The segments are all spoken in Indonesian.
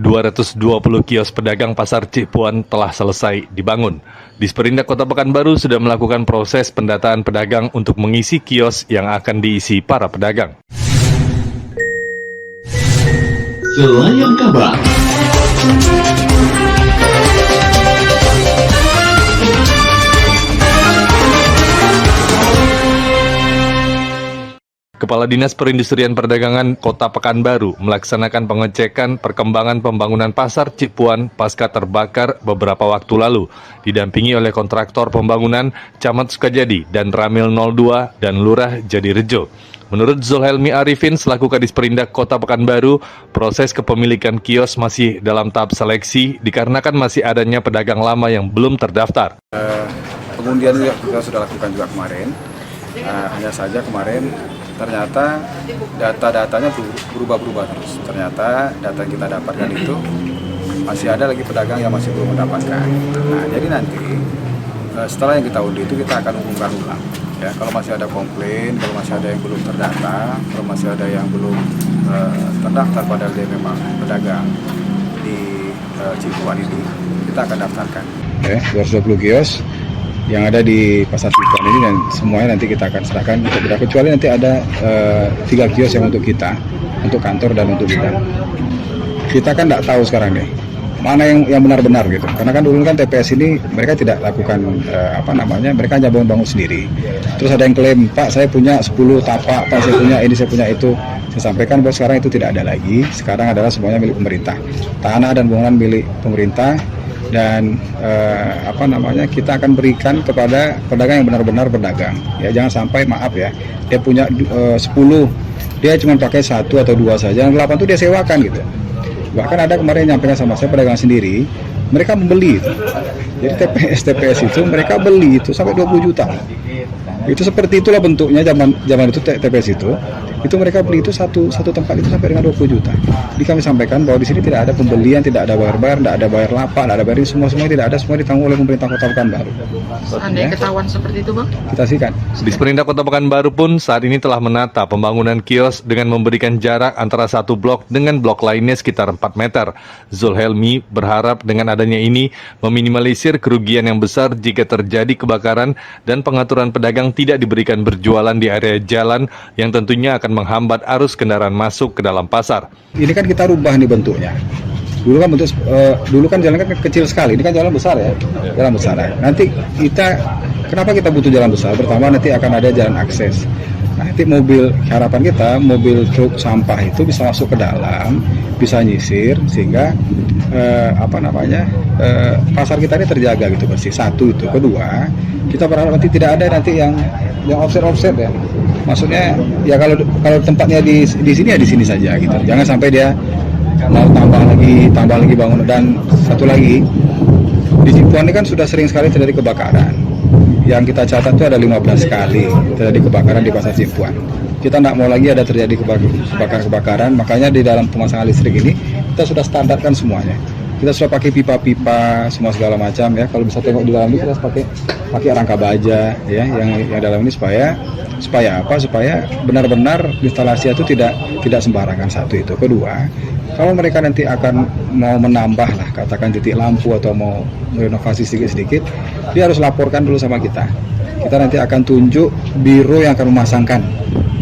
220 kios pedagang Pasar Cipuan telah selesai dibangun. Disperindak Kota Pekanbaru sudah melakukan proses pendataan pedagang untuk mengisi kios yang akan diisi para pedagang. Selayang Kabar. Kepala Dinas Perindustrian Perdagangan Kota Pekanbaru melaksanakan pengecekan perkembangan pembangunan Pasar Cipuan pasca terbakar beberapa waktu lalu, didampingi oleh kontraktor pembangunan Camat Sukajadi dan Ramil 02 dan Lurah Jadirejo. Menurut Zulhelmi Arifin selaku Kadisperindak Kota Pekanbaru, proses kepemilikan kios masih dalam tahap seleksi dikarenakan masih adanya pedagang lama yang belum terdaftar. Pengundian kita sudah lakukan juga kemarin, hanya saja kemarin ternyata data-datanya berubah-ubah terus. Ternyata data yang kita dapatkan itu masih ada lagi pedagang yang masih belum mendapatkan. Nah, jadi nanti setelah yang kita undi itu kita akan umumkan ulang. Ya, kalau masih ada komplain, kalau masih ada yang belum terdata, kalau masih ada yang belum terdaftar padahal dia memang pedagang di Cipuan ini, kita akan daftarkan. 220 kios yang ada di Pasar Cipuan ini dan semuanya nanti kita akan serahkan untuk bidang, kecuali nanti ada 3 kios yang untuk kita, untuk kantor dan untuk bidang. Kita kan tidak tahu sekarang nih mana yang benar-benar gitu, karena kan dulu kan TPS ini mereka tidak lakukan mereka hanya bangun sendiri. Terus ada yang klaim, Pak saya punya 10 tapak, Pak saya punya ini, saya punya itu. Saya sampaikan bahwa sekarang itu tidak ada lagi, sekarang adalah semuanya milik pemerintah, tanah dan bangunan milik pemerintah. Dan kita akan berikan kepada pedagang yang benar-benar berdagang. Ya, jangan sampai maaf ya, dia punya 10, dia cuma pakai 1 atau 2 saja, yang 8 itu dia sewakan gitu. Bahkan ada kemarin nyampaikan sama saya pedagang sendiri, mereka membeli itu. Jadi TPS itu mereka beli itu sampai 20 juta. Itu seperti itulah bentuknya zaman itu TPS itu mereka beli itu satu tempat itu sampai dengan 20 juta. Jadi kami sampaikan bahwa di sini tidak ada pembelian, tidak ada bayar, tidak ada bayar lapak, tidak ada bayar, semua tidak ada, semua ditanggung oleh pemerintah Kota Pekanbaru. Seandainya ketahuan seperti itu, Bang? Kita sikat. Disperindak Kota Pekanbaru pun saat ini telah menata pembangunan kios dengan memberikan jarak antara satu blok dengan blok lainnya sekitar 4 meter. Zulhelmi berharap dengan adanya ini meminimalisir kerugian yang besar jika terjadi kebakaran dan pengaturan pedagang tidak diberikan berjualan di area jalan yang tentunya akan menghambat arus kendaraan masuk ke dalam pasar. Ini kan kita rubah nih bentuknya. Dulu kan jalan kan kecil sekali, ini kan jalan besar ya, jalan besar. Nanti kenapa kita butuh jalan besar? Pertama nanti akan ada jalan akses. Nanti harapan kita mobil truk sampah itu bisa masuk ke dalam, bisa nyisir sehingga pasar kita ini terjaga gitu bersih. Satu itu. Kedua, kita berharap nanti tidak ada nanti yang offset ya. Maksudnya ya kalau tempatnya di sini ya di sini saja gitu. Jangan sampai dia mau tambah lagi bangunan. Dan satu lagi, di Cipuan ini kan sudah sering sekali terjadi kebakaran. Yang kita catat itu ada 15 kali terjadi kebakaran di Pasar Cipuan. Kita tidak mau lagi ada terjadi kebakaran, makanya di dalam pemasangan listrik ini kita sudah standarkan semuanya. Kita sudah pakai pipa-pipa semua segala macam ya. Kalau bisa tengok di dalam ini kita pakai rangka baja ya yang dalam ini supaya benar-benar instalasi itu tidak sembarangan. Satu itu. Kedua, kalau mereka nanti akan mau menambah lah katakan titik lampu atau mau merenovasi sedikit-sedikit, dia harus laporkan dulu sama kita. Kita nanti akan tunjuk biro yang akan memasangkan.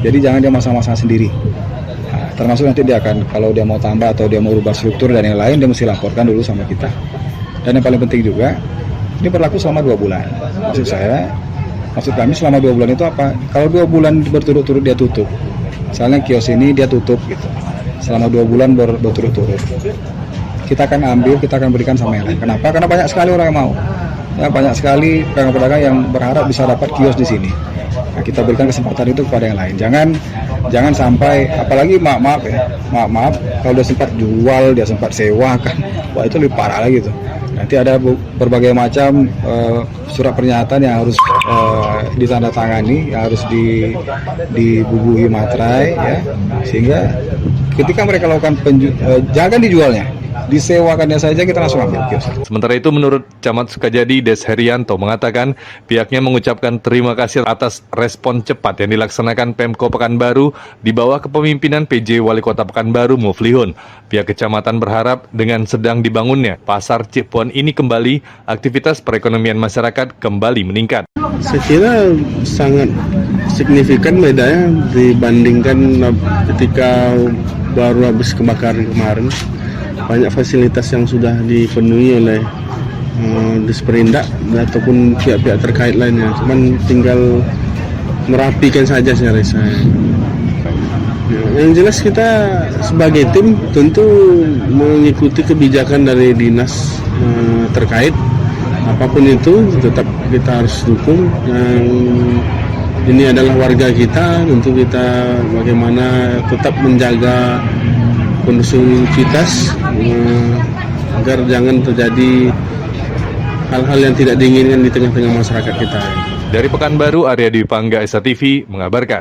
Jadi jangan dia masang-masang sendiri. Nah, termasuk nanti dia akan, kalau dia mau tambah atau dia mau rubah struktur dan yang lain, dia mesti laporkan dulu sama kita. Dan yang paling penting juga, ini berlaku selama 2 bulan. Maksud kami selama 2 bulan itu apa? Kalau 2 bulan berturut-turut dia tutup, misalnya kios ini dia tutup gitu, selama 2 bulan berturut-turut, kita akan berikan sama yang lain. Kenapa? Karena banyak sekali orang yang mau. Ya, banyak sekali pedagang-pedagang yang berharap bisa dapat kios di sini. Nah, kita berikan kesempatan itu kepada yang lain. Jangan sampai, apalagi maaf kalau dia sempat jual, dia sempat sewa kan, wah itu lebih parah lagi tuh. Nanti ada berbagai macam surat pernyataan yang harus ditandatangani, yang harus dibubuhi materai ya, sehingga ketika mereka lakukan jangan dijualnya. disewakannya saja kita langsung ambil kios. Sementara itu, menurut Camat Sukajadi, Des Herianto mengatakan pihaknya mengucapkan terima kasih atas respon cepat yang dilaksanakan Pemko Pekanbaru di bawah kepemimpinan PJ Wali Kota Pekanbaru Muflihun. Pihak kecamatan berharap dengan sedang dibangunnya Pasar Cipuan ini kembali, aktivitas perekonomian masyarakat kembali meningkat. Saya kira sangat signifikan bedanya dibandingkan ketika baru habis kebakaran kemarin. Banyak fasilitas yang sudah dipenuhi oleh Disperindak ataupun pihak-pihak terkait lainnya. Cuman tinggal merapikan saja saya rasa. Yang jelas kita sebagai tim tentu mengikuti kebijakan dari dinas terkait. Apapun itu tetap kita harus dukung. Ini adalah warga kita, tentu kita bagaimana tetap menjaga kondusivitas agar jangan terjadi hal-hal yang tidak diinginkan di tengah-tengah masyarakat kita. Dari Pekanbaru, Arya Dwi Pangga, Esa TV mengabarkan.